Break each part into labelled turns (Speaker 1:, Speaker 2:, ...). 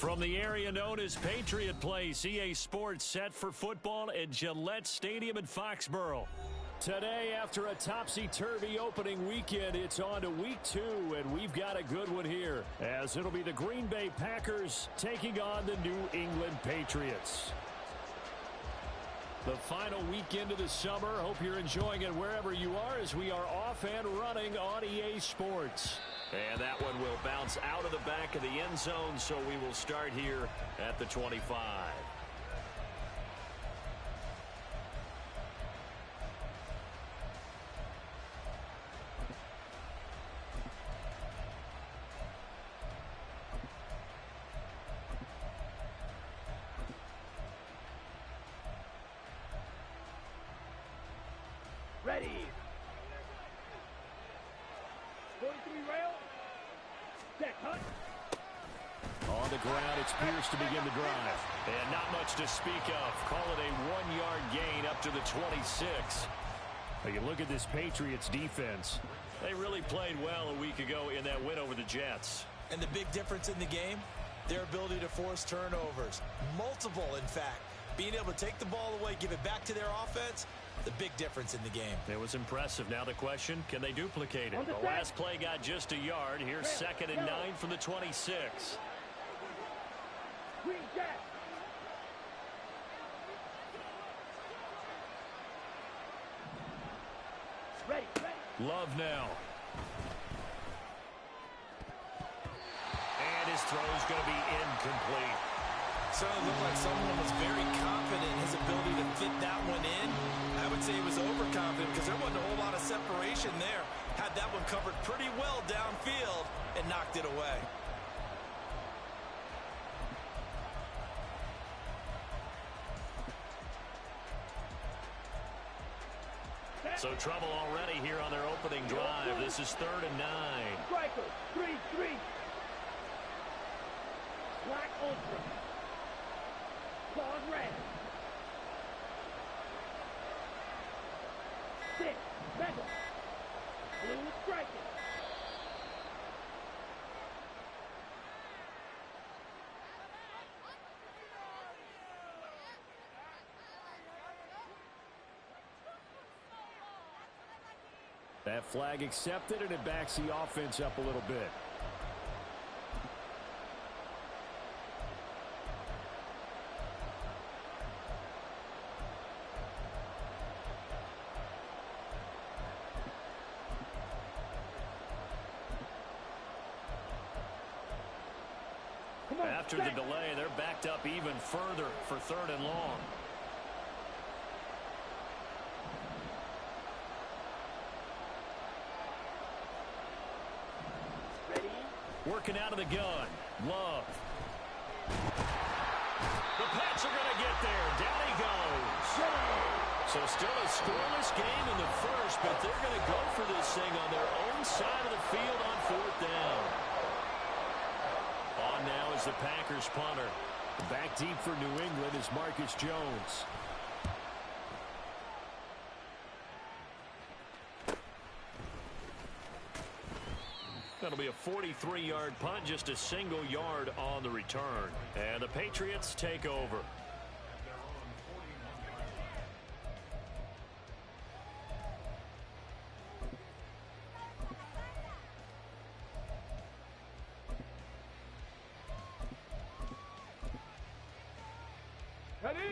Speaker 1: From the area known as Patriot Place, EA Sports set for football at Gillette Stadium in Foxborough. Today, after a topsy-turvy opening weekend, it's on to week 2, and we've got a good one here, as it'll be the Green Bay Packers taking on the New England Patriots. The final weekend of the summer. Hope you're enjoying it wherever you are, as we are off and running on EA Sports. And that one will bounce out of the back of the end zone, so we will start here at the 25.
Speaker 2: Ready. 43 rail. Check, hunt.
Speaker 1: On the ground, it's Pierce to begin the drive. And not much to speak of. Call it a 1-yard gain up to the 26. You look at this Patriots defense. They really played well a week ago in that win over the Jets.
Speaker 3: And the big difference in the game, their ability to force turnovers. Multiple, in fact. Being able to take the ball away, give it back to their offense, the big difference in the game.
Speaker 1: It was impressive. Now the question, can they duplicate it? The last play got just a yard. Here's 2nd and 9 from the 26.
Speaker 2: Green jack. Ready.
Speaker 1: Love now. And his throw is going to be incomplete.
Speaker 3: Certainly looked like someone was very confident in his ability to fit that one in. I would say he was overconfident because there wasn't a whole lot of separation there. Had that one covered pretty well downfield and knocked it away.
Speaker 1: So trouble already here on their opening drive. This is 3rd and 9.
Speaker 2: Striker, 3-3. Black ultra. Claws red. 6, mega. Blue striking.
Speaker 1: That flag accepted, and it backs the offense up a little bit. After the delay, they're backed up even further for 3rd and long. Working out of the gun. Love. The Pats are going to get there. Down he goes. So still a scoreless game in the first, but they're going to go for this thing on their own side of the field on 4th down. On now is the Packers punter. Back deep for New England is Marcus Jones. That'll be a 43-yard punt, just a single yard on the return. And the Patriots take over.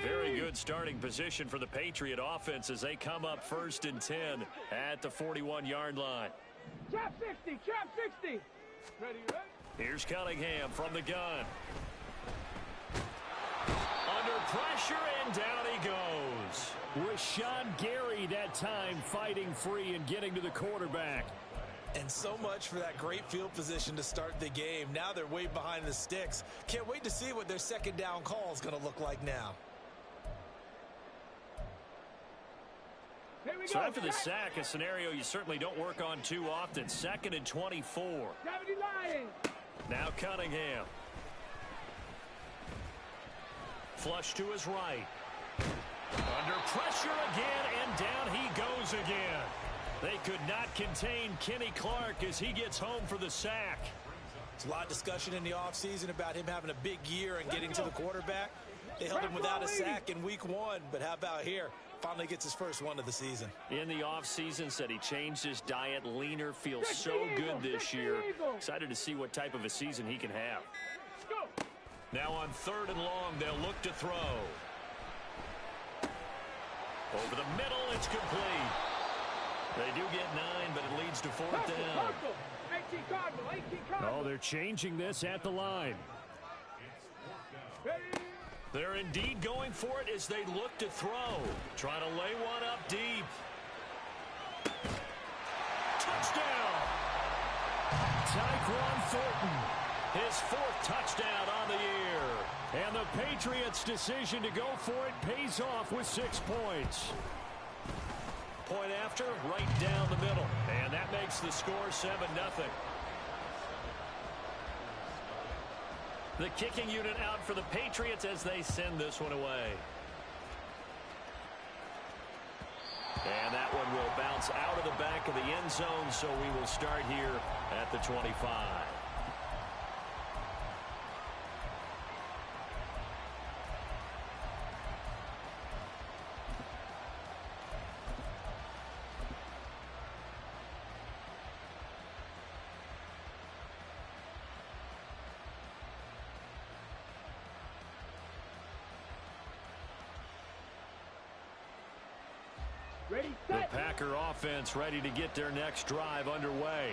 Speaker 1: Very good starting position for the Patriot offense as they come up 1st and 10 at the 41-yard line.
Speaker 2: Trap 60, trap 60. Ready.
Speaker 1: Here's Cunningham from the gun. Under pressure, and down he goes. Rashawn Gary that time fighting free and getting to the quarterback.
Speaker 3: And so much for that great field position to start the game. Now they're way behind the sticks. Can't wait to see what their 2nd down call is going to look like now.
Speaker 1: So after the sack, a scenario you certainly don't work on too often. 2nd and 24.
Speaker 2: Gravity line.
Speaker 1: Now Cunningham. Flush to his right. Under pressure again, and down he goes again. They could not contain Kenny Clark as he gets home for the sack.
Speaker 3: There's a lot of discussion in the offseason about him having a big year and getting to the quarterback. They held him without a sack in week 1, but how about here? Finally gets his first one of the season.
Speaker 1: In the offseason, said he changed his diet, leaner, feels so good this year. Excited to see what type of a season he can have. Now on 3rd and long, they'll look to throw. Over the middle, it's complete. They do get 9, but it leads to 4th down. Oh, they're changing this at the line. They're indeed going for it as they look to throw. Trying to lay one up deep. Touchdown! Tyquan Thornton, his 4th touchdown on the year. And the Patriots' decision to go for it pays off with 6 points. Point after, right down the middle. And that makes the score 7-0. The kicking unit out for the Patriots as they send this one away. And that one will bounce out of the back of the end zone, so we will start here at the 25. The Packer offense ready to get their next drive underway.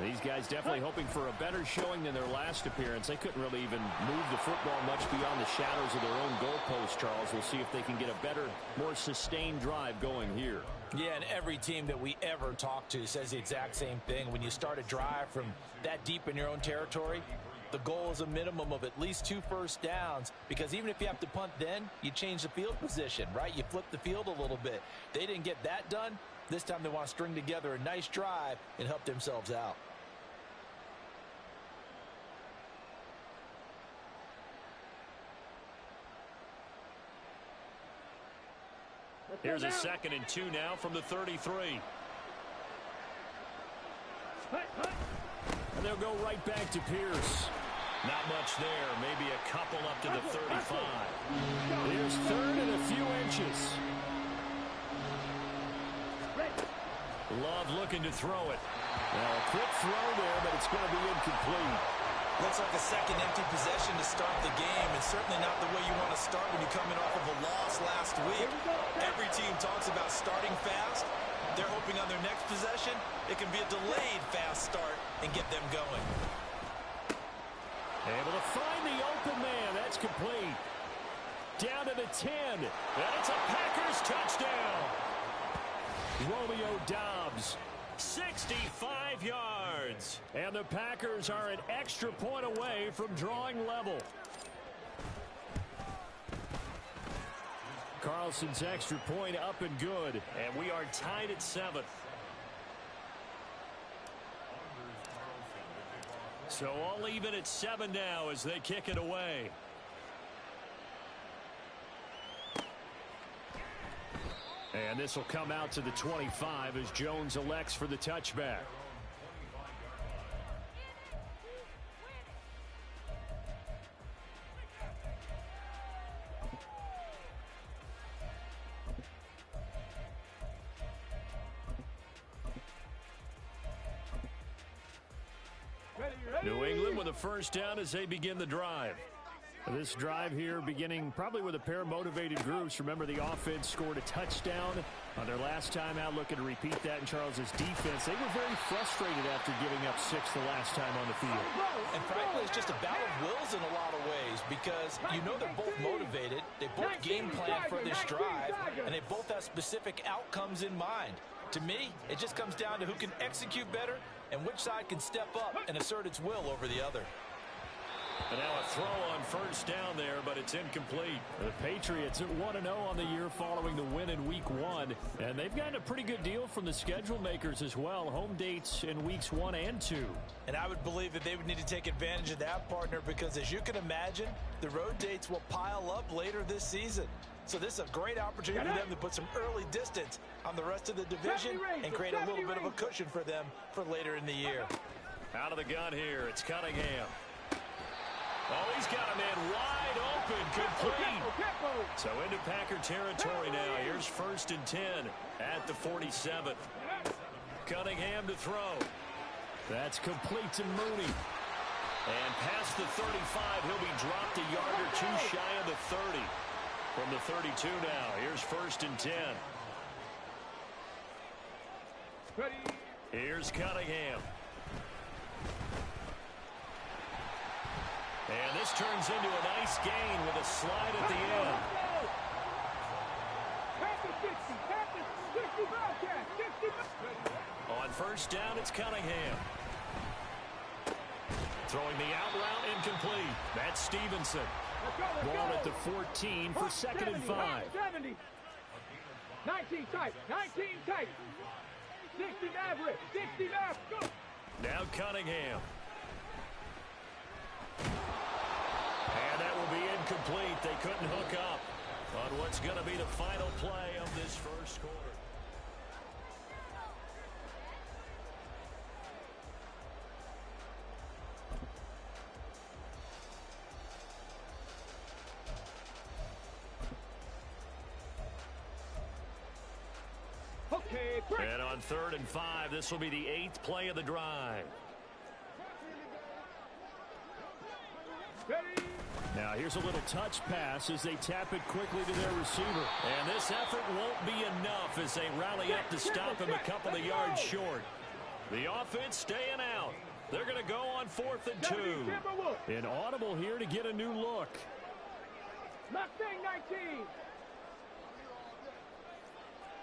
Speaker 1: These guys definitely hoping for a better showing than their last appearance. They couldn't really even move the football much beyond the shadows of their own goalpost, Charles. We'll see if they can get a better, more sustained drive going here.
Speaker 3: Yeah, and every team that we ever talk to says the exact same thing. When you start a drive from that deep in your own territory, the goal is a minimum of at least 2 first downs, because even if you have to punt then, you change the field position, right? You flip the field a little bit. They didn't get that done. This time they want to string together a nice drive and help themselves out.
Speaker 1: Here's a 2nd and 2 now from the 33. And they'll go right back to Pierce. Not much there. Maybe a couple up to the 35. Here's 3rd and a few inches. Love looking to throw it. Now a quick throw there, but it's going to be incomplete.
Speaker 3: Looks like a second empty possession to start the game, and certainly not the way you want to start when you're coming off of a loss last week. Every team talks about starting fast. They're hoping on their next possession, it can be a delayed fast start and get them going.
Speaker 1: Able to find the open man. That's complete. Down to the 10. And it's a Packers touchdown. Romeo Doubs, 65 yards. And the Packers are an extra point away from drawing level. Carlson's extra point up and good. And we are tied at 7. So all even at 7 now as they kick it away. And this will come out to the 25 as Jones elects for the touchback. New England with a first down as they begin the drive. This drive here beginning probably with a pair of motivated groups. Remember, the offense scored a touchdown on their last time out. Looking to repeat that in Charles's defense. They were very frustrated after giving up 6 the last time on the field.
Speaker 3: And frankly, it's just a battle of wills in a lot of ways, because you know they're both motivated. They both game plan for this drive, and they both have specific outcomes in mind. To me, it just comes down to who can execute better and which side can step up and assert its will over the other.
Speaker 1: And now a throw on first down there, but it's incomplete. The Patriots at 1-0 on the year following the win in Week 1. And they've gotten a pretty good deal from the schedule makers as well. Home dates in Weeks 1 and 2.
Speaker 3: And I would believe that they would need to take advantage of that, partner, because as you can imagine, the road dates will pile up later this season. So this is a great opportunity for them to put some early distance on the rest of the division and create a little bit of a cushion for them for later in the year.
Speaker 1: Out of the gun here, it's Cunningham. Oh, he's got a man wide open, complete. So into Packer territory now. Here's 1st and 10 at the 47. Cunningham to throw. That's complete to Mooney. And past the 35, he'll be dropped a yard or two shy of the 30. From the 32 now, here's 1st and 10. Here's Cunningham. And this turns into a nice gain with a slide at the end. On 1st down, it's Cunningham. Throwing the out route incomplete. That's Stevenson. Ball at the 14 for 2nd and 5.
Speaker 2: 70. 19 tight. 19 tight. 60 average. 60 average. Go.
Speaker 1: Now Cunningham. And that will be incomplete. They couldn't hook up on what's going to be the final play of this first quarter. And on 3rd and 5, this will be the 8th play of the drive. Now here's a little touch pass as they tap it quickly to their receiver. And this effort won't be enough as they rally up to stop him a couple of yards short. The offense staying out. They're going to go on 4th and 2. An audible here to get a new look.
Speaker 2: Mustang 19.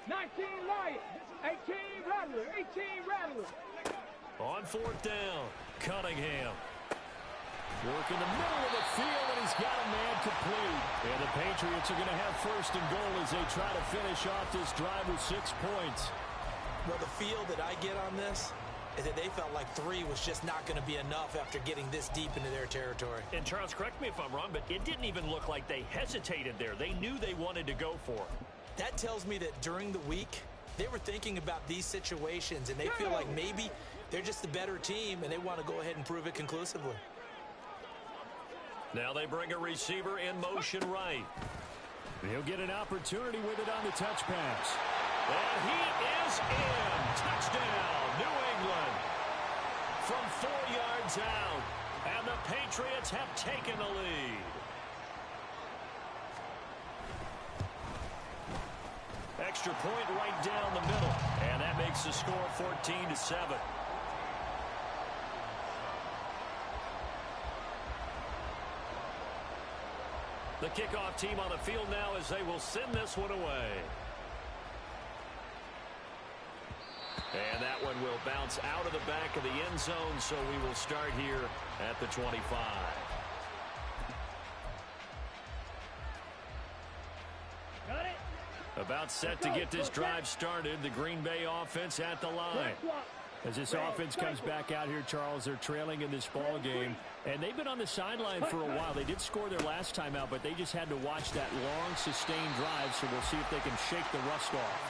Speaker 2: 19 Lion. 18 Rattler. 18 Rattler.
Speaker 1: On 4th down, Cunningham. Working the middle of the field, and he's got a man complete. And the Patriots are going to have 1st and goal as they try to finish off this drive with 6 points.
Speaker 3: Well, the feel that I get on this is that they felt like 3 was just not going to be enough after getting this deep into their territory.
Speaker 4: And Charles, correct me if I'm wrong, but it didn't even look like they hesitated there. They knew they wanted to go for it.
Speaker 3: That tells me that during the week, they were thinking about these situations, and they feel like maybe they're just the better team, and they want to go ahead and prove it conclusively.
Speaker 1: Now they bring a receiver in motion right. He'll get an opportunity with it on the touch pass. And he is in. Touchdown, New England. From 4 yards out. And the Patriots have taken the lead. Extra point right down the middle. And that makes the score 14-7. The kickoff team on the field now as they will send this one away. And that one will bounce out of the back of the end zone, so we will start here at the 25.
Speaker 2: Got it.
Speaker 1: About set to get this drive started. The Green Bay offense at the line. As this offense comes back out here, Charles, they're trailing in this ball game. And they've been on the sideline for a while. They did score their last time out, but they just had to watch that long, sustained drive, so we'll see if they can shake the rust off.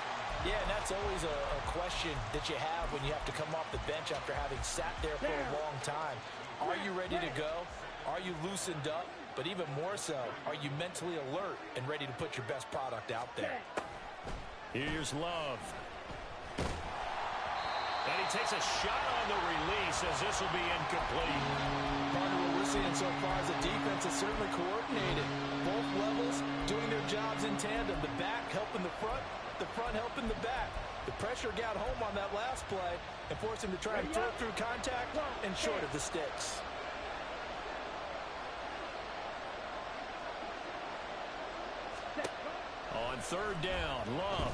Speaker 3: Yeah, and that's always a question that you have when you have to come off the bench after having sat there for a long time. Are you ready to go? Are you loosened up? But even more so, are you mentally alert and ready to put your best product out there?
Speaker 1: Here's Love. And he takes a shot on the release as this will be incomplete.
Speaker 3: Partner, what we're seeing so far is the defense is certainly coordinated. Both levels doing their jobs in tandem. The back helping the front helping the back. The pressure got home on that last play and forced him to try and throw through contact and short of the sticks.
Speaker 1: On 3rd down, Love.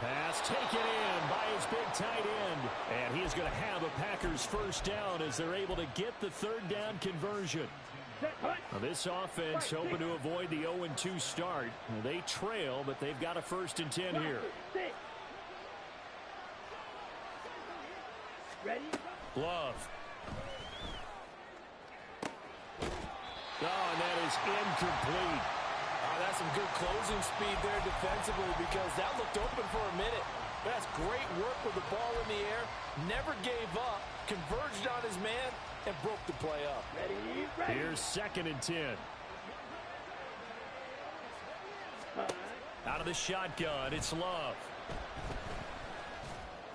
Speaker 1: Pass taken in by his big tight end. And he is going to have a Packers 1st down as they're able to get the 3rd down conversion. Now this offense hoping to avoid the 0-2 start. They trail, but they've got a 1st and 10 here.
Speaker 2: Ready?
Speaker 1: Love. Oh, and that is incomplete.
Speaker 3: Oh, that's some good closing speed there defensively because that looked open for a minute. That's great work with the ball in the air. Never gave up, converged on his man, and broke the play up.
Speaker 2: Ready.
Speaker 1: Here's 2nd and 10. Out of the shotgun, it's Love.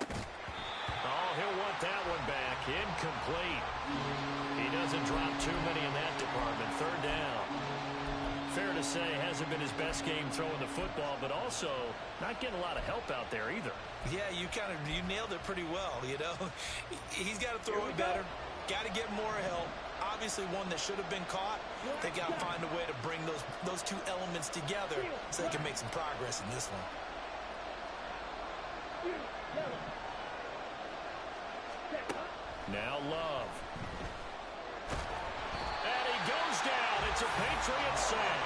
Speaker 1: Oh, he'll want that one back. Incomplete. He doesn't drop too many in that department. 3rd down. Fair to say, hasn't been his best game throwing the football, but also not getting a lot of help out there either.
Speaker 3: Yeah, you nailed it pretty well, you know. He's got to throw it better. Got to get more help. Obviously one that should have been caught. They got to find a way to bring those two elements together so they can make some progress in this one.
Speaker 1: Now Love. And he goes down. It's a Patriot sack.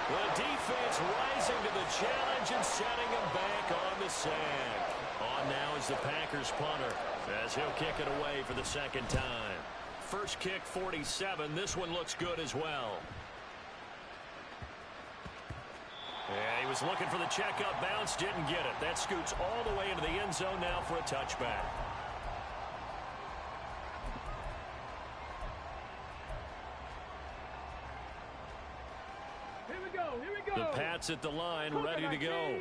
Speaker 1: The defense rising to the challenge and setting him back on the sack. On now is the Packers punter as he'll kick it away for the 2nd time. First kick 47. This one looks good as well. Yeah, he was looking for the checkup bounce, didn't get it. That scoots all the way into the end zone now for a touchback.
Speaker 2: Here we go.
Speaker 1: The Pats at the line, ready to go.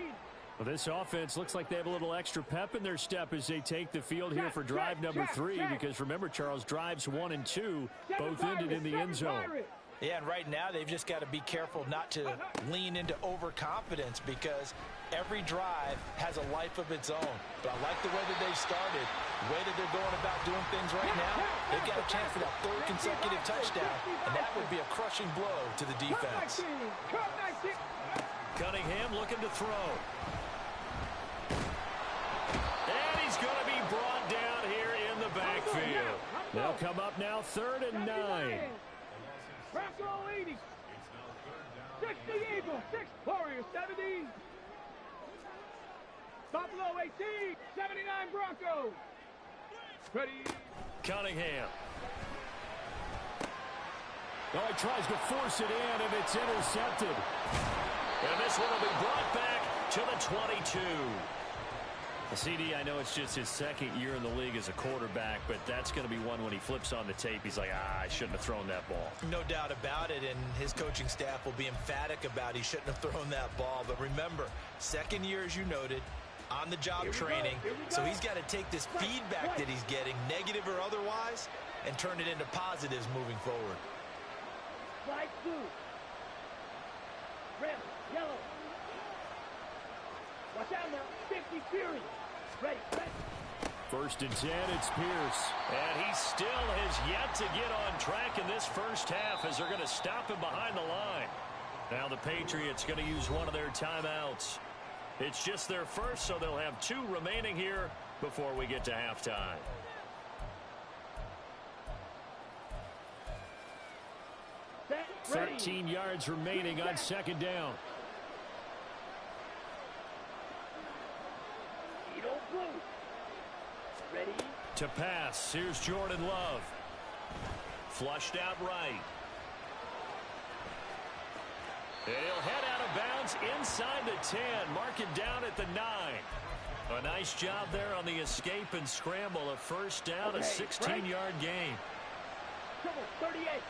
Speaker 1: Well, this offense looks like they have a little extra pep in their step as they take the field here for drive number 3. Because remember, Charles, drives 1 and 2 both ended in the end zone.
Speaker 3: Yeah, and right now they've just got to be careful not to lean into overconfidence because every drive has a life of its own. But I like the way that they've started, the way that they're going about doing things right now. They've got a chance for that 3rd consecutive touchdown, and that would be a crushing blow to the defense.
Speaker 1: Cunningham looking to throw. And he's going to be brought down here in the backfield. They'll come up now 3rd and 9.
Speaker 2: Bronco 80. 60 Eagles. 6 Warriors 70. Buffalo 18. 79 Broncos. Ready.
Speaker 1: Cunningham. Oh, he tries to force it in, and it's intercepted. And this one will be brought back to the 22. CD, I know it's just his 2nd year in the league as a quarterback, but that's going to be one when he flips on the tape, he's like, I shouldn't have thrown that ball.
Speaker 3: No doubt about it, and his coaching staff will be emphatic about he shouldn't have thrown that ball. But remember, 2nd year, as you noted, on-the-job training, so he's got to take this feedback that he's getting, negative or otherwise, and turn it into positives moving forward.
Speaker 2: Slide 2. Red, yellow. Watch out now. 50 Fury. Ready.
Speaker 1: 1st and 10, it's Pierce. And he still has yet to get on track in this first half as they're going to stop him behind the line. Now the Patriots going to use one of their timeouts. It's just their first, so they'll have 2 remaining here before we get to halftime.
Speaker 2: Set,
Speaker 1: 13 yards remaining on 2nd down.
Speaker 2: Ready.
Speaker 1: To pass, here's Jordan Love. Flushed out right. And he'll head out of bounds inside the 10. Mark it down at the 9. A nice job there on the escape and scramble. A 1st down, a 16-yard gain.
Speaker 2: Triple 38.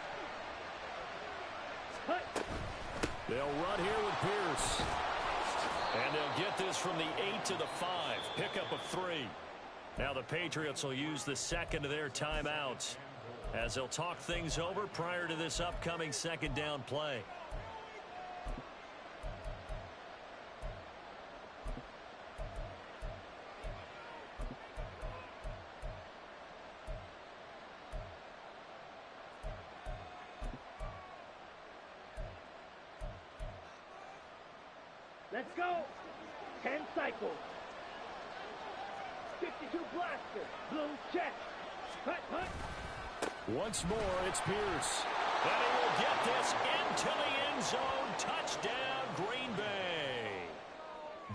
Speaker 2: Cut.
Speaker 1: They'll run here with Pierce. And they'll get this from the 8 to the 5. Pickup of 3. Now the Patriots will use the 2nd of their timeouts as they'll talk things over prior to this upcoming 2nd down play.
Speaker 2: Let's go. 10 cycles. 52 blaster. Blue check. Hut.
Speaker 1: Once more, it's Pierce. And he will get this into the end zone. Touchdown, Green Bay.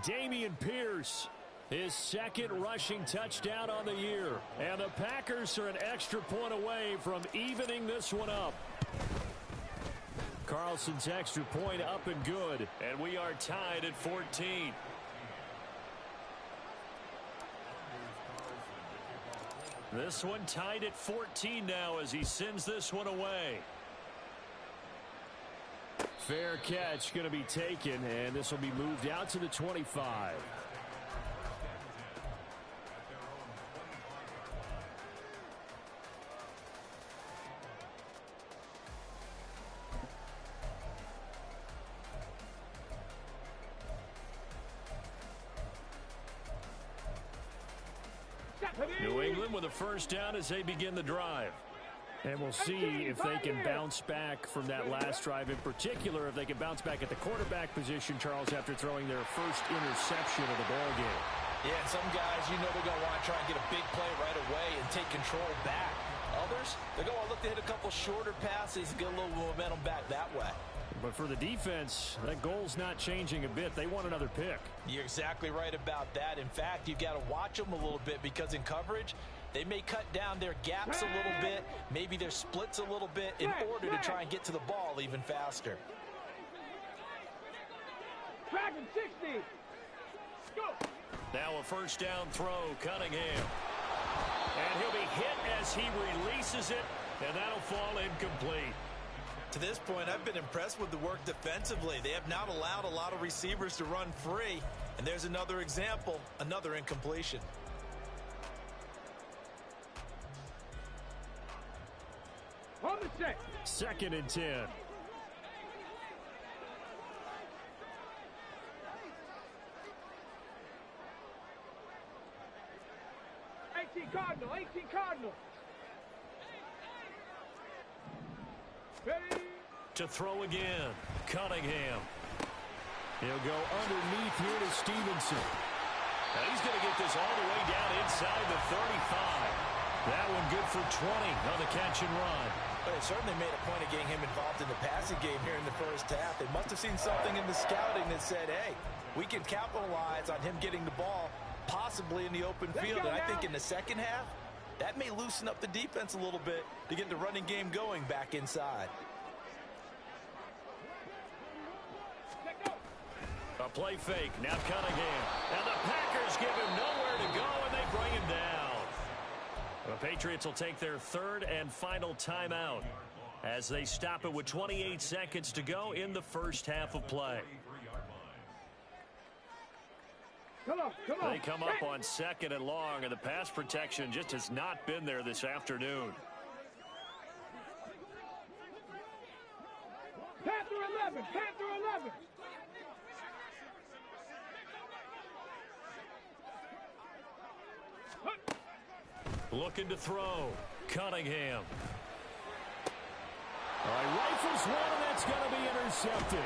Speaker 1: Dameon Pierce, his 2nd rushing touchdown on the year. And the Packers are an extra point away from evening this one up. Carlson's extra point up and good. And we are tied at 14. This one tied at 14 now as he sends this one away. Fair catch going to be taken, and this will be moved out to the 25. New England with a first down as they begin the drive. And we'll see if they can bounce back from that last drive. In particular, if they can bounce back at the quarterback position, Charles, after throwing their first interception of the ball game.
Speaker 3: Yeah, some guys, you know they're going to want to try and get a big play right away and take control back. Others, they're going to look to hit a couple shorter passes and get a little momentum back that way.
Speaker 1: But for the defense, that goal's not changing a bit. They want another pick.
Speaker 3: You're exactly right about that. In fact, you've got to watch them a little bit because in coverage, they may cut down their gaps a little bit, maybe their splits a little bit in order to try and get to the ball even faster.
Speaker 2: Dragon 60. Go.
Speaker 1: Now a first down throw, Cunningham. And he'll be hit as he releases it, and that'll fall incomplete.
Speaker 3: To this point, I've been impressed with the work defensively. They have not allowed a lot of receivers to run free. And there's another example, another incompletion.
Speaker 2: On the set.
Speaker 1: 2nd and 10.
Speaker 2: 18 Cardinal, 18 Cardinal. Ready?
Speaker 1: To throw again, Cunningham. He'll go underneath here to Stevenson. Now he's going to get this all the way down inside the 35. That one good for 20 on the catch and run.
Speaker 3: They certainly made a point of getting him involved in the passing game here in the first half. They must have seen something in the scouting that said, hey, we can capitalize on him getting the ball, possibly in the open field. And I think in the second half, that may loosen up the defense a little bit to get the running game going back inside.
Speaker 1: A play fake, now Cunningham. And the Packers give him nowhere to go, and they bring him down. The Patriots will take their third and final timeout as they stop it with 28 seconds to go in the first half of play.
Speaker 2: Come on.
Speaker 1: They come up on 2nd and long, and the pass protection just has not been there this afternoon.
Speaker 2: Panther 11, Panther 11.
Speaker 1: Looking to throw. Cunningham. All right, rifles one, and that's going to be intercepted.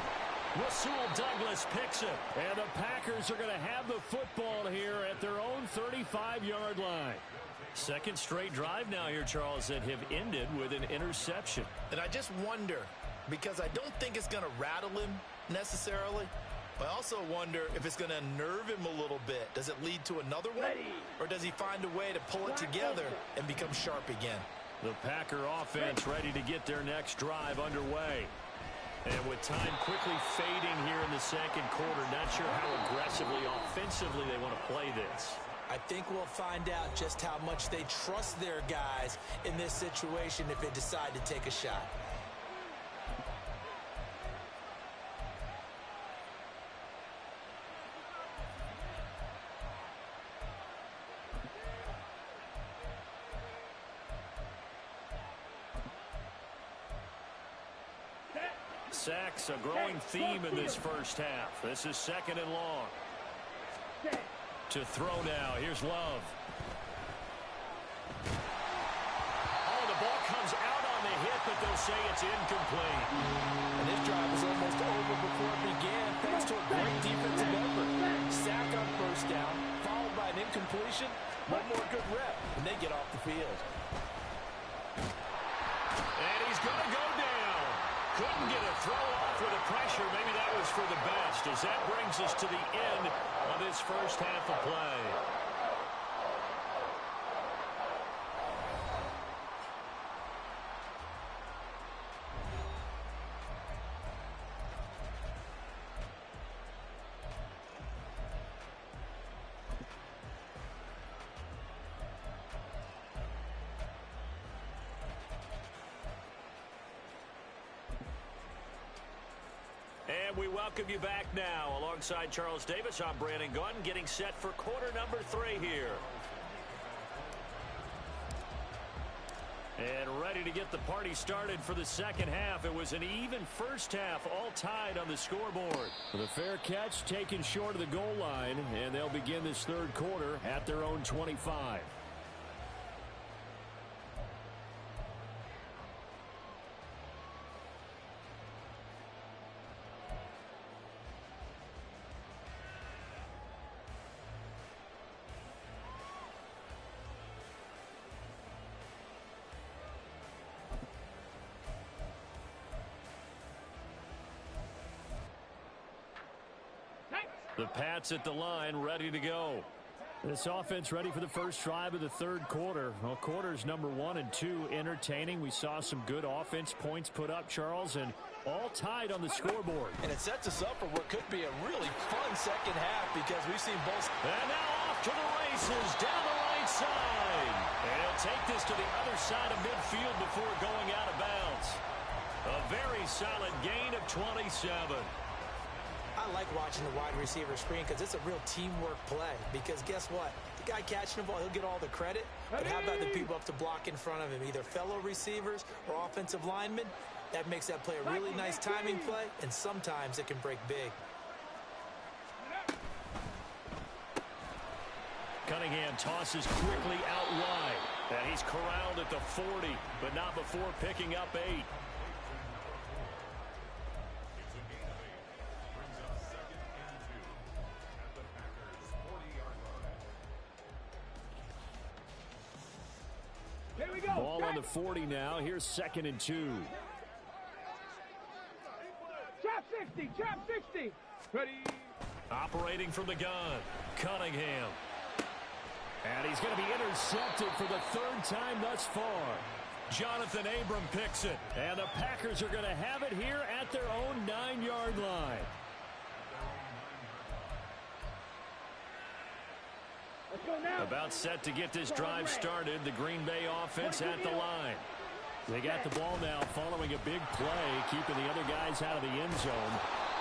Speaker 1: Rasul Douglas picks it, and the Packers are going to have the football here at their own 35-yard line. Second straight drive now here, Charles, that have ended with an interception.
Speaker 3: And I just wonder, because I don't think it's going to rattle him necessarily, but I also wonder if it's going to unnerve him a little bit. Does it lead to another one? Or does he find a way to pull it together and become sharp again?
Speaker 1: The Packer offense ready to get their next drive underway. And with time quickly fading here in the second quarter, not sure how aggressively, offensively they want to play this.
Speaker 3: I think we'll find out just how much they trust their guys in this situation if they decide to take a shot.
Speaker 1: Sacks, a growing theme in this first half. This is 2nd and long. To throw now. Here's Love. Oh, the ball comes out on the hit, but they'll say it's incomplete.
Speaker 3: And this drive was almost over before it began, thanks to a great defensive effort. Sack on first down, followed by an incompletion. One more good rep, and they get off the field.
Speaker 1: And he's going to go down. Couldn't get a throw off with the pressure. Maybe that was for the best, as that brings us to the end of this first half of play.
Speaker 4: we welcome you back now. Alongside Charles Davis, I'm Brandon Gunn, getting set for quarter number 3 here. And ready to get the party started for the second half. It was an even first half, all tied on the scoreboard. The fair catch taken short of the goal line, and they'll begin this third quarter at their own 25. The Pats at the line, ready to go. This offense ready for the first drive of the third quarter. Well, quarters number 1 and 2 entertaining. We saw some good offense points put up, Charles, and all tied on the scoreboard.
Speaker 3: And it sets us up for what could be a really fun second half because we've seen both.
Speaker 4: And now off to the races down the right side. And he'll take this to the other side of midfield before going out of bounds. A very solid gain of 27.
Speaker 5: I like watching the wide receiver screen because it's a real teamwork play. Because guess what? The guy catching the ball, he'll get all the credit. But how about the people up to block in front of him, either fellow receivers or offensive linemen? That makes that play a really nice timing play, and sometimes it can break big.
Speaker 4: Cunningham tosses quickly out wide. And he's corralled at the 40, but not before picking up 8. Ball on the 40 now. Here's 2nd and 2.
Speaker 2: Trap 60, trap 60. Ready.
Speaker 4: Operating from the gun, Cunningham. And he's going to be intercepted for the 3rd time thus far. Jonathan Abram picks it. And the Packers are going to have it here at their own 9-yard line. About set to get this drive started. The Green Bay offense at the line. They got the ball now following a big play, keeping the other guys out of the end zone.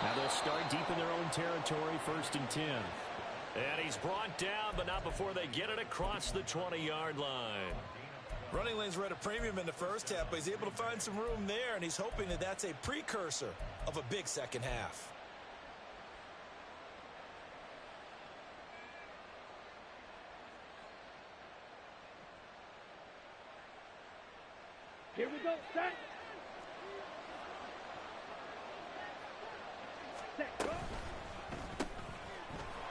Speaker 4: Now they'll start deep in their own territory, 1st and 10. And he's brought down, but not before they get it across the 20-yard line.
Speaker 3: Running lanes were at a premium in the first half, but he's able to find some room there, and he's hoping that that's a precursor of a big second half.
Speaker 2: Here we go, set. Set, go.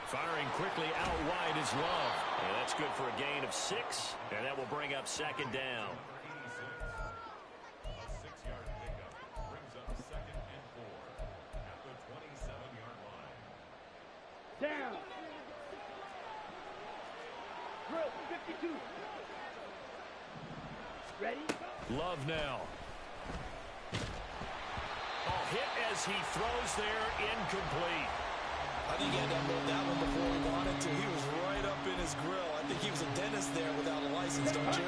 Speaker 4: Firing quickly out wide is Love. And that's good for a gain of 6. And that will bring up 2nd down.
Speaker 6: A 6-yard pickup brings up 2nd and 4 at the 27-yard line.
Speaker 2: Down. Drill, 52. Ready?
Speaker 4: Love now. Oh, hit as he throws there, incomplete.
Speaker 3: I think he had to unload that one before he wanted to. He was right up in his grill. I think he was a dentist there without a license, don't you?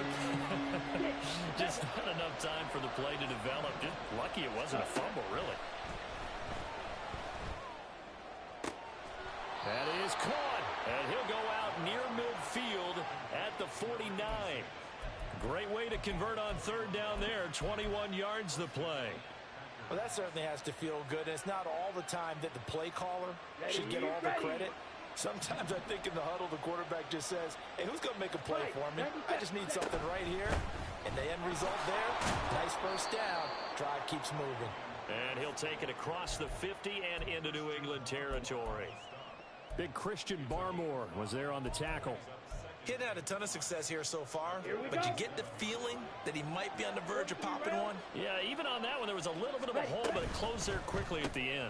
Speaker 4: Just not enough time for the play to develop. Just lucky it wasn't a fumble, really. That is caught. And he'll go out near midfield at the 49. Great way to convert on 3rd down there. 21 yards the play.
Speaker 5: Well, that certainly has to feel good. And it's not all the time that the play caller should get all the credit. Sometimes I think in the huddle, the quarterback just says, hey, who's going to make a play for me? I just need something right here. And the end result there, nice first down. Drive keeps moving.
Speaker 4: And he'll take it across the 50 and into New England territory. Big Christian Barmore was there on the tackle.
Speaker 3: He hadn't had a ton of success here so far, but you get the feeling that he might be on the verge of popping one.
Speaker 4: Yeah, even on that one, there was a little bit of a hole, but it closed there quickly at the end.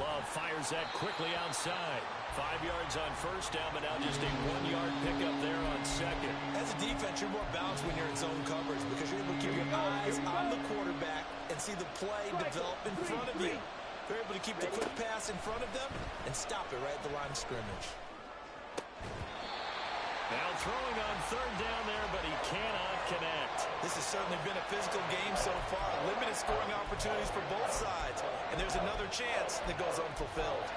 Speaker 4: Love fires that quickly outside. 5 yards on 1st down, but now just a 1-yard pickup there on 2nd.
Speaker 3: As a defense, you're more balanced when you're in zone coverage because you're able to keep your eyes on the quarterback and see the play develop in front of you. They're able to keep the quick pass in front of them and stop it right at the line of scrimmage.
Speaker 1: Now throwing on third down there, but he cannot connect.
Speaker 3: This has certainly been a physical game so far. Limited scoring opportunities for both sides. And there's another chance that goes unfulfilled.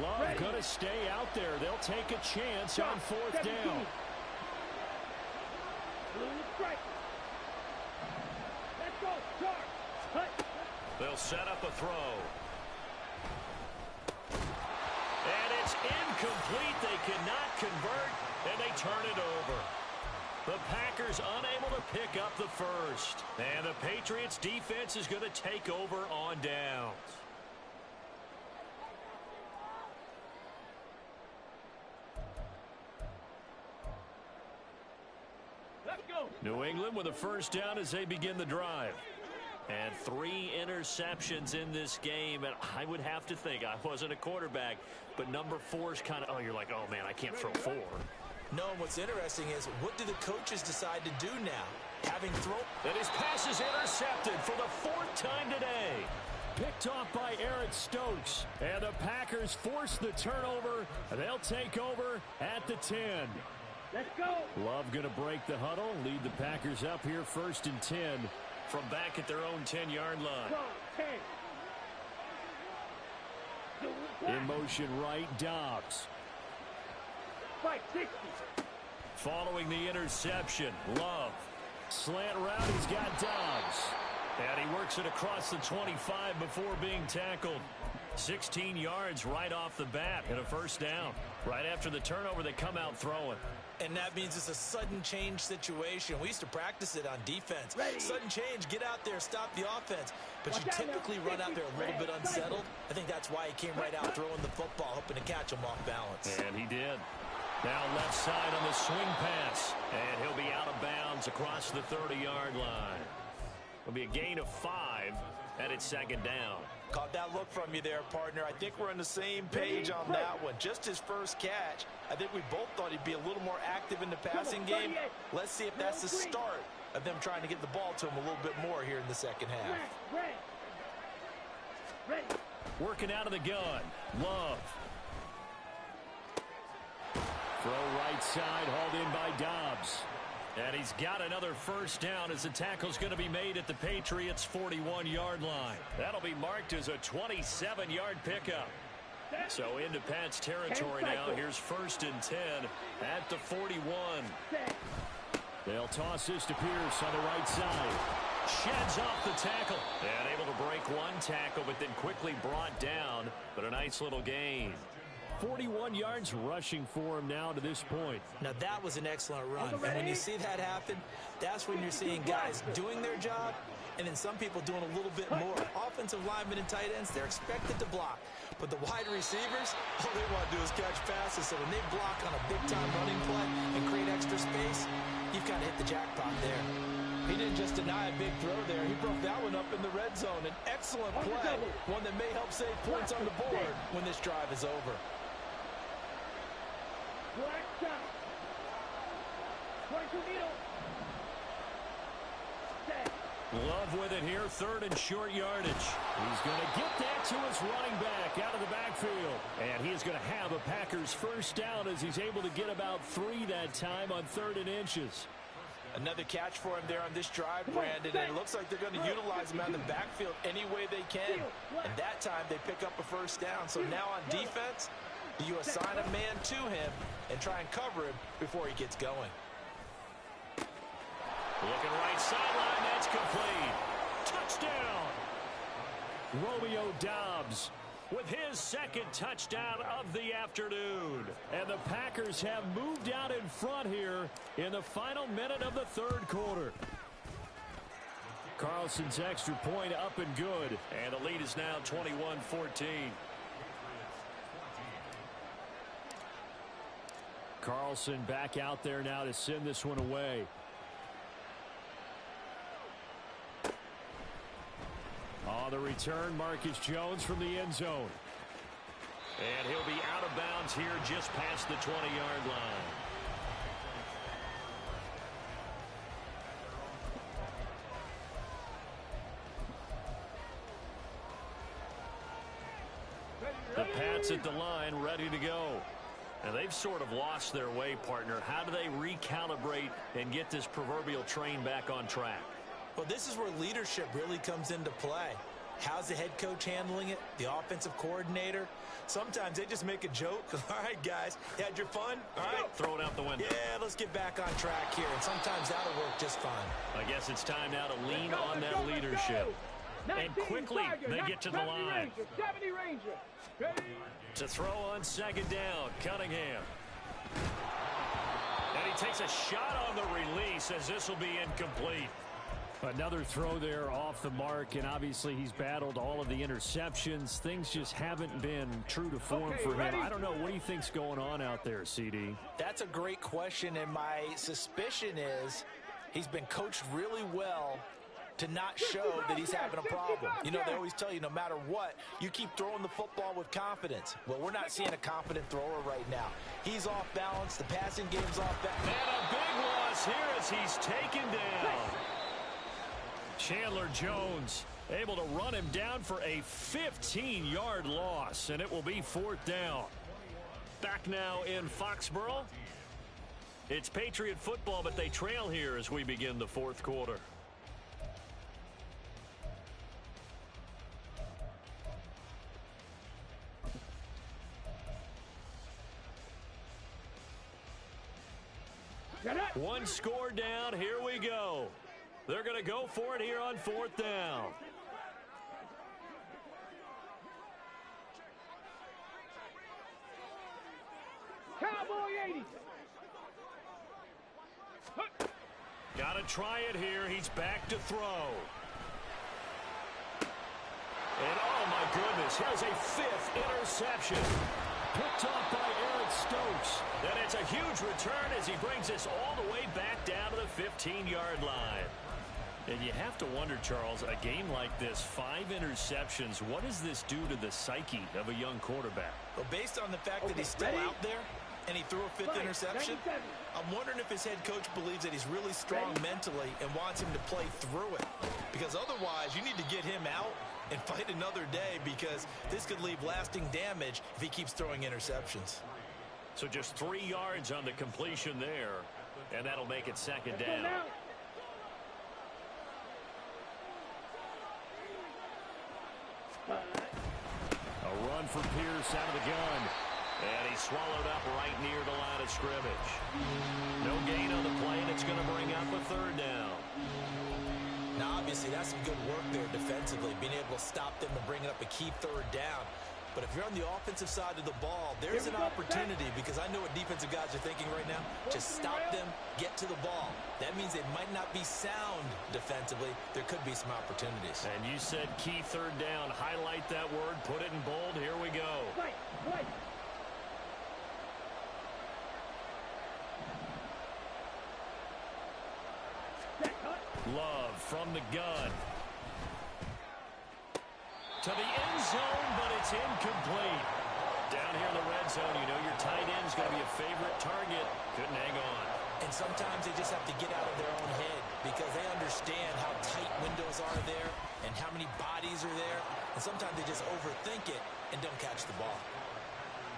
Speaker 1: Love going to stay out there. They'll take a chance on fourth down.
Speaker 2: Let's go, charge.
Speaker 1: They'll set up a throw. And it's incomplete. They cannot convert, and they turn it over. The Packers unable to pick up the first. And the Patriots defense is going to take over on downs. New England with a first down as they begin the drive. And 3 interceptions in this game. And I would have to think, I wasn't a quarterback, but number 4 is kind of, you're like, oh, man, I can't throw 4.
Speaker 5: No, and what's interesting is, what do the coaches decide to do now? Having thrown...
Speaker 1: And his pass is intercepted for the 4th time today. Picked off by Eric Stokes. And the Packers force the turnover. They'll take over at the 10.
Speaker 2: Let's go.
Speaker 1: Love going to break the huddle, lead the Packers up here 1st and 10 from back at their own 10-yard line.
Speaker 2: 10.
Speaker 1: In motion right, Dobbs.
Speaker 2: 60.
Speaker 1: Following the interception, Love. Slant route, he's got Dobbs. And he works it across the 25 before being tackled. 16 yards right off the bat and a first down. Right after the turnover, they come out throwing.
Speaker 5: And that means it's a sudden change situation. We used to practice it on defense. Sudden change, get out there, stop the offense. But you typically run out there a little bit unsettled. I think that's why he came right out throwing the football, hoping to catch him off balance.
Speaker 1: And he did. Now left side on the swing pass. And he'll be out of bounds across the 30-yard line. It'll be a gain of 5, and it's 2nd down.
Speaker 3: Caught that look from you there, partner. I think we're on the same page on that one. Just his first catch. I think we both thought he'd be a little more active in the passing game. Let's see if that's the start of them trying to get the ball to him a little bit more here in the second half.
Speaker 1: Working out of the gun. Love. Throw right side, hauled in by Dobbs. And he's got another first down as the tackle's going to be made at the Patriots' 41-yard line. That'll be marked as a 27-yard pickup. So into Pat's territory now. Here's 1st and 10 at the 41. They'll toss this to Pierce on the right side. Sheds off the tackle. And able to break one tackle, but then quickly brought down. But a nice little gain. 41 yards rushing for him now to this point.
Speaker 5: Now that was an excellent run. And when you see that happen, that's when you're seeing guys doing their job and then some people doing a little bit more. Offensive linemen and tight ends, they're expected to block. But the wide receivers, all they want to do is catch passes. So when they block on a big-time running play and create extra space, you've kind of hit the jackpot there. He didn't just deny a big throw there. He broke that one up in the red zone. An excellent play, one that may help save points on the board when this drive is over.
Speaker 2: Black shot. 22 needle. Set.
Speaker 1: Love with it here, 3rd and short yardage. He's going to get that to his running back out of the backfield. And he is going to have a Packers first down as he's able to get about 3 that time on 3rd and inches.
Speaker 3: Another catch for him there on this drive, Brandon, and it looks like they're going to utilize him out of the backfield any way they can. And that time they pick up a first down. So now on defense, you assign a man to him and try and cover him before he gets going.
Speaker 1: Looking right sideline, that's complete. Touchdown! Romeo Dobbs with his 2nd touchdown of the afternoon. And the Packers have moved out in front here in the final minute of the 3rd quarter. Carlson's extra point up and good. And the lead is now 21-14. Carlson back out there now to send this one away. On the return, Marcus Jones from the end zone. And he'll be out of bounds here just past the 20-yard line. spots at the line ready to go. And they've sort of lost their way, partner. How do they recalibrate and get this proverbial train back on track?
Speaker 5: Well, this is where leadership really comes into play. How's the head coach handling it? The offensive coordinator? Sometimes they just make a joke. All right, guys, you had your fun? All right.
Speaker 1: Throw it out the window.
Speaker 5: Yeah, let's get back on track here. And sometimes that'll work just fine.
Speaker 1: I guess it's time now to lean on that leadership. And quickly, they get to the line.
Speaker 2: 70 Ranger.
Speaker 1: To throw on second down, Cunningham. And he takes a shot on the release as this will be incomplete.
Speaker 4: Another throw there off the mark, and obviously he's battled all of the interceptions. Things just haven't been true to form for him. I don't know. What do you think's going on out there, CD?
Speaker 5: That's a great question, and my suspicion is he's been coached really well to not show that he's having a problem. You know, they always tell you no matter what, you keep throwing the football with confidence. Well, we're not seeing a confident thrower right now. He's off balance. The passing game's off balance.
Speaker 1: And a big loss here as he's taken down. Chandler Jones able to run him down for a 15-yard loss, and it will be 4th down. Back now in Foxborough. It's Patriot football, but they trail here as we begin the 4th quarter. One score down. Here we go. They're going to go for it here on 4th down.
Speaker 2: Cowboy 80.
Speaker 1: Got to try it here. He's back to throw. And oh my goodness, here's a 5th interception. Picked off by Eric Stokes. And it's a huge return as he brings us all the way back down to the 15-yard line. And you have to wonder, Charles, a game like this, 5 interceptions, what does this do to the psyche of a young quarterback?
Speaker 5: Well, based on the fact that he's still out there and he threw a 5th interception, I'm wondering if his head coach believes that he's really strong mentally and wants him to play through it. Because otherwise, you need to get him out and fight another day, because this could leave lasting damage if he keeps throwing interceptions.
Speaker 1: So just 3 yards on the completion there, and that'll make it 2nd down. A run for Pierce out of the gun. And he's swallowed up right near the line of scrimmage. No gain on the play, and it's going to bring up a 3rd down.
Speaker 5: Now, obviously, that's some good work there defensively, being able to stop them and bring up a key 3rd down. But if you're on the offensive side of the ball, there's an opportunity, because I know what defensive guys are thinking right now. Just stop them, get to the ball. That means they might not be sound defensively. There could be some opportunities.
Speaker 1: And you said key 3rd down. Highlight that word. Put it in bold. Here we go. Love from the gun. To the end zone, but it's incomplete. Down here in the red zone, you know your tight end's going to be a favorite target. Couldn't hang on.
Speaker 5: And sometimes they just have to get out of their own head, because they understand how tight windows are there and how many bodies are there. And sometimes they just overthink it and don't catch the ball.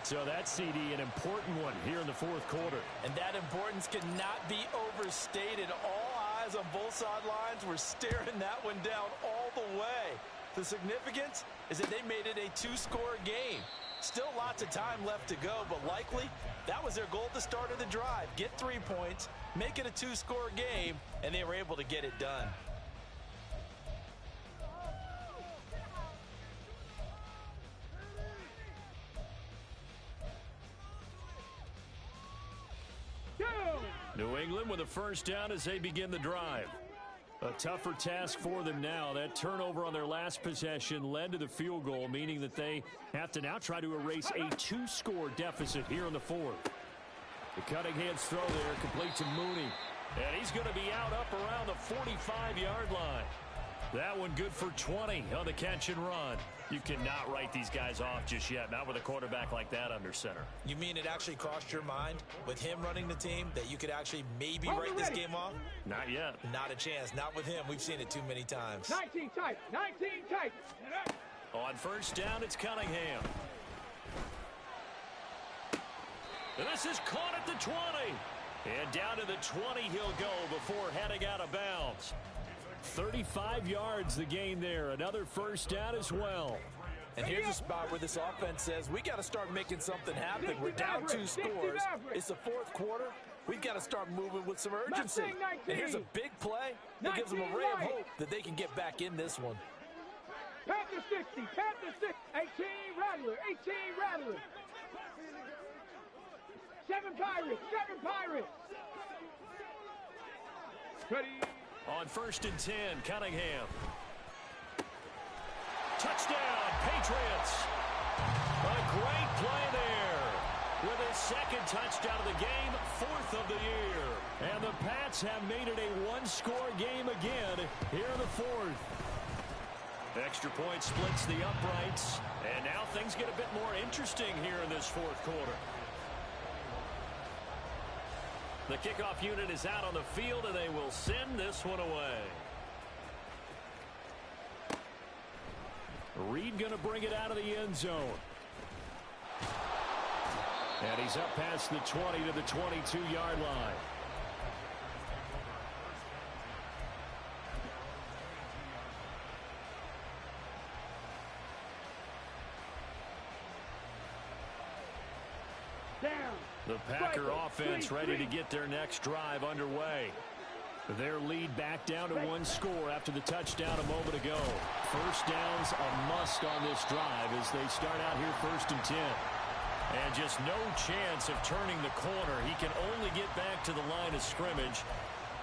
Speaker 1: So that's, CD, an important one here in the 4th quarter.
Speaker 5: And that importance cannot be overstated. All eyes on both sidelines were staring that one down all the way. The significance is that they made it a 2-score game. Still lots of time left to go, but likely that was their goal at the start of the drive. Get 3 points, make it a 2-score game, and they were able to get it done.
Speaker 1: New England with a 1st down as they begin the drive. A tougher task for them now. That turnover on their last possession led to the field goal, meaning that they have to now try to erase a 2-score deficit here in the 4th. The Cunningham's throw there complete to Mooney. And he's going to be out up around the 45-yard line. That one good for 20 on the catch and run. You cannot write these guys off just yet, not with a quarterback like that under center.
Speaker 5: You mean it actually crossed your mind with him running the team that you could actually maybe write this game off?
Speaker 1: Not yet.
Speaker 5: Not a chance. Not with him. We've seen it too many times.
Speaker 2: 19 tight. 19 tight.
Speaker 1: On 1st down, it's Cunningham. And this is caught at the 20. And down to the 20 he'll go before heading out of bounds. 35 yards the gain there. Another first down as well.
Speaker 3: And here's a spot where this offense says, we got to start making something happen. We're down 2 scores. It's the 4th quarter. We've got to start moving with some urgency. And here's a big play that gives them a ray of hope that they can get back in this one.
Speaker 2: Panther 60, Panther 6, 18 Rattler, 18 Rattler. 7 Pirates, 7 Pirates. Ready.
Speaker 1: On 1st and 10, Cunningham. Touchdown, Patriots. A great play there. With his 2nd touchdown of the game, 4th of the year. And the Pats have made it a 1-score game again here in the 4th. Extra point splits the uprights. And now things get a bit more interesting here in this 4th quarter. The kickoff unit is out on the field, and they will send this one away. Reed going to bring it out of the end zone. And he's up past the 20 to the 22-yard line. The Packer offense ready to get their next drive underway. Their lead back down to 1 score after the touchdown a moment ago. First down's a must on this drive as they start out here 1st and 10. And just no chance of turning the corner. He can only get back to the line of scrimmage.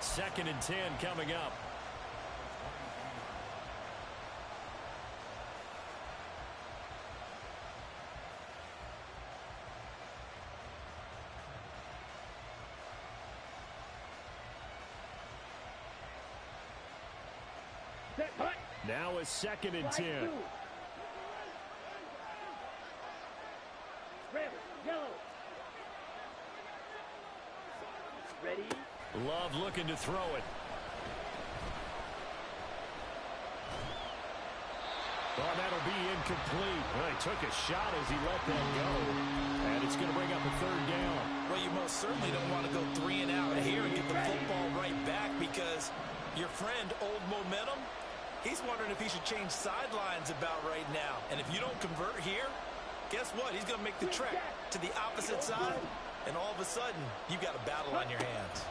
Speaker 1: 2nd and 10 coming up. Now a 2nd and 10.
Speaker 2: Red, yellow. Ready.
Speaker 1: Love looking to throw it. Oh, that'll be incomplete. Well, he took a shot as he let that go. And it's going to bring up a 3rd down.
Speaker 3: Well, you most certainly don't want to go 3 and out here and get the football right back because your friend, Old Momentum, he's wondering if he should change sidelines about right now. And if you don't convert here, guess what? He's going to make the trek to the opposite side, and all of a sudden, you've got a battle on your hands.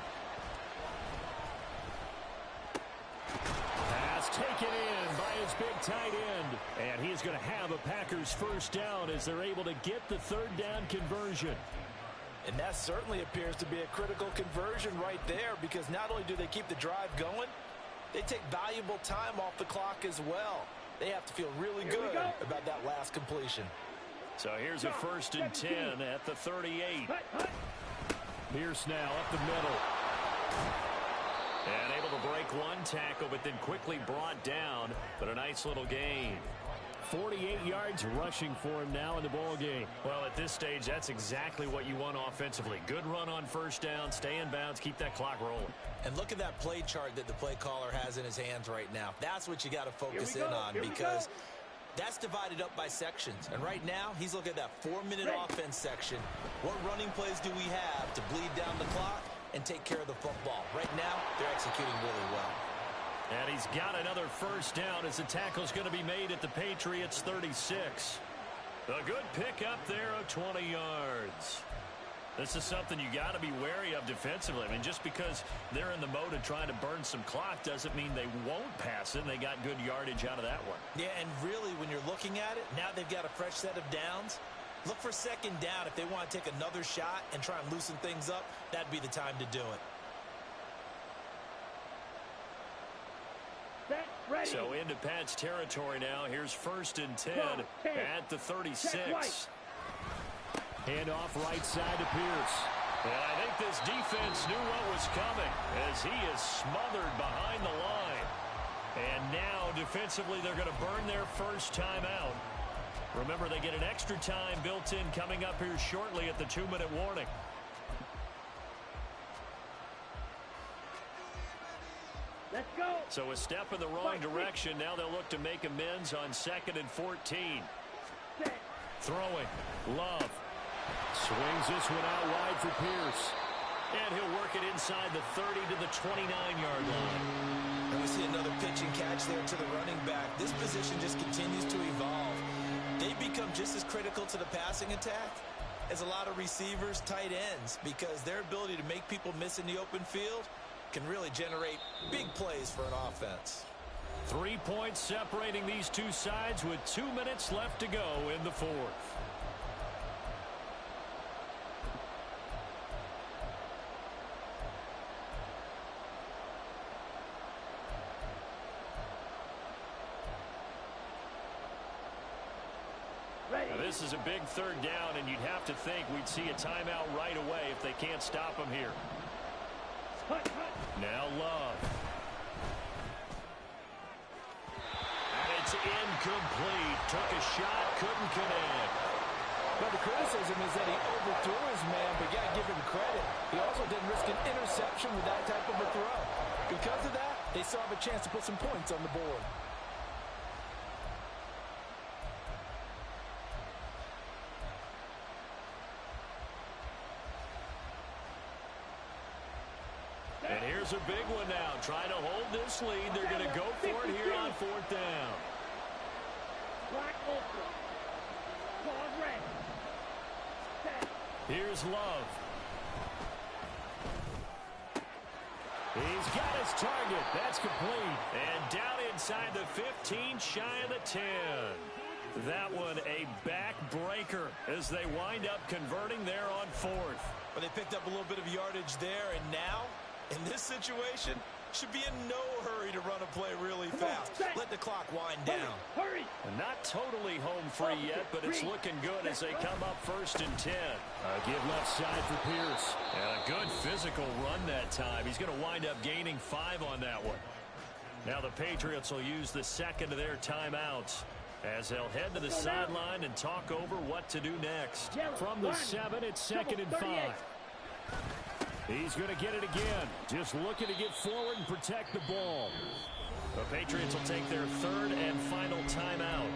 Speaker 1: Pass taken in by his big tight end. And he's going to have a Packers first down as they're able to get the 3rd down conversion.
Speaker 3: And that certainly appears to be a critical conversion right there because not only do they keep the drive going, they take valuable time off the clock as well. They have to feel really good about that last completion.
Speaker 1: So here's a 1st and 10 at the 38. Pierce now up the middle. And able to break 1 tackle, but then quickly brought down. But a nice little gain. 48 yards rushing for him now in the ball game. Well, at this stage, that's exactly what you want offensively. Good run on 1st down, stay in bounds, keep that clock rolling.
Speaker 5: And look at that play chart that the play caller has in his hands right now. That's what you got to focus in on because that's divided up by sections. And right now, he's looking at that 4-minute offense section. What running plays do we have to bleed down the clock and take care of the football? Right now, they're executing really well.
Speaker 1: And he's got another first down as the tackle's going to be made at the Patriots 36. A good pickup there of 20 yards. This is something you got to be wary of defensively. I mean, just because they're in the mode of trying to burn some clock doesn't mean they won't pass it. And they got good yardage out of that one.
Speaker 5: Yeah, and really, when you're looking at it, now they've got a fresh set of downs. Look for 2nd down. If they want to take another shot and try and loosen things up, that'd be the time to do it.
Speaker 1: So into Pat's territory now. Here's 1st and 10 at the 36. Handoff right side to Pierce. And I think this defense knew what was coming as he is smothered behind the line. And now defensively they're going to burn their first time out. Remember, they get an extra time built in coming up here shortly at the 2-minute warning.
Speaker 2: Let's go.
Speaker 1: So a step in the wrong direction. Now they'll look to make amends on 2nd and 14. Throwing. Love. Swings this one out wide for Pierce. And he'll work it inside the 30 to the 29-yard line.
Speaker 3: And we see another pitch and catch there to the running back. This position just continues to evolve. They become just as critical to the passing attack as a lot of receivers, tight ends, because their ability to make people miss in the open field can really generate big plays for an offense.
Speaker 1: 3 points separating these two sides with 2 minutes left to go in the fourth. Now, this is a big third down, and you'd have to think we'd see a timeout right away if they can't stop him here. Now Love. And it's incomplete. Took a shot, couldn't connect.
Speaker 7: But the criticism is that he overthrew his man, but you got to give him credit. He also didn't risk an interception with that type of a throw. Because of that, they still have a chance to put some points on the board.
Speaker 1: And here's a big one now. Trying to hold this lead. They're going to go for it here on fourth down. Here's Love. He's got his target. That's complete. And down inside the 15, shy of the 10. That one a backbreaker as they wind up converting there on fourth.
Speaker 3: But they picked up a little bit of yardage there, and now, in this situation, should be in no hurry to run a play really fast. Let the clock wind down.
Speaker 2: Hurry!
Speaker 1: And not totally home free yet, but it's looking good as they come up 1st and 10. Give left side for Pierce. And a good physical run that time. He's going to wind up gaining 5 on that one. Now the Patriots will use the second of their timeouts as they'll head to the sideline and talk over what to do next. From the 7, it's 2nd and 5. He's going to get it again. Just looking to get forward and protect the ball. The Patriots will take their 3rd and final timeout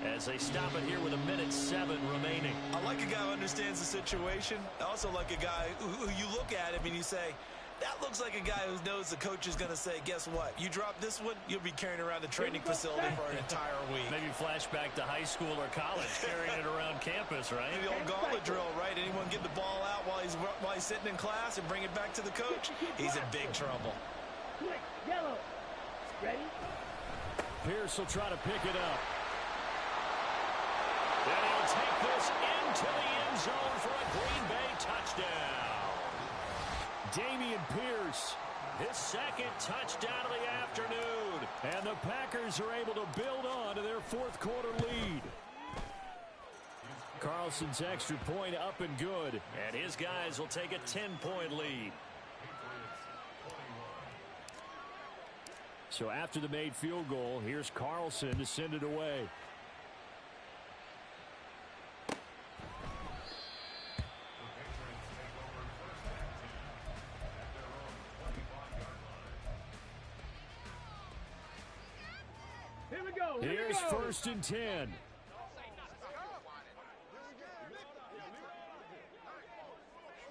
Speaker 1: as they stop it here with 1:07 remaining.
Speaker 3: I like a guy who understands the situation. I also like a guy who you look at him and you say, that looks like a guy who knows the coach is going to say, guess what? You drop this one, you'll be carrying around the training facility for an entire week.
Speaker 1: Maybe flashback to high school or college, carrying it around campus, right?
Speaker 3: The old gauntlet drill, right? Anyone get the ball out while he's sitting in class and bring it back to the coach? He's in big trouble.
Speaker 2: Yellow. Ready?
Speaker 1: Pierce will try to pick it up. And he'll take this into the end zone for a Green Bay touchdown. Dameon Pierce, his 2nd touchdown of the afternoon. And the Packers are able to build on to their 4th quarter lead. Carlson's extra point up and good. And his guys will take a 10-point lead. So after the made field goal, here's Carlson to send it away. Here's 1st and 10.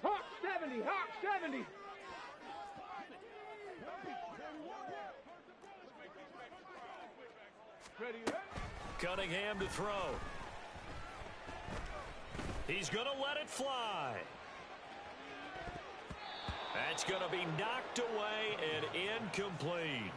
Speaker 2: Hawk 70, Hawk 70. Ready?
Speaker 1: Cunningham to throw. He's going to let it fly. That's going to be knocked away and incomplete.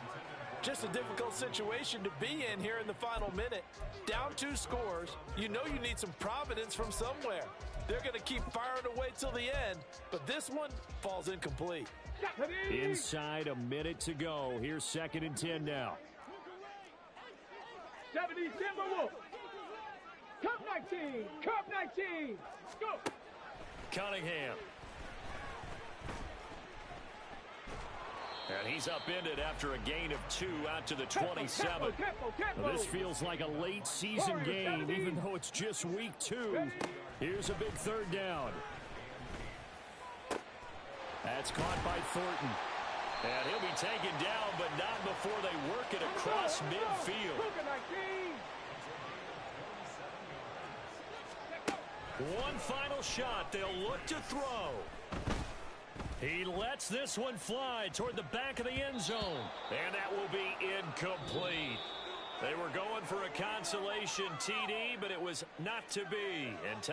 Speaker 7: Just a difficult situation to be in here in the final minute. Down 2 scores. You know you need some providence from somewhere. They're going to keep firing away till the end, but this one falls incomplete.
Speaker 1: Inside a minute to go. Here's 2nd and 10 now.
Speaker 2: 70 Timberwolf. Cup 19. Cup 19. Go.
Speaker 1: Cunningham. And he's upended after a gain of 2 out to the 27. Now, this feels like a late season game, even though it's just week 2. Here's a big 3rd down. That's caught by Thornton. And he'll be taken down, but not before they work it across midfield. One final shot. They'll look to throw. He lets this one fly toward the back of the end zone. And that will be incomplete. They were going for a consolation TD, but it was not to be. And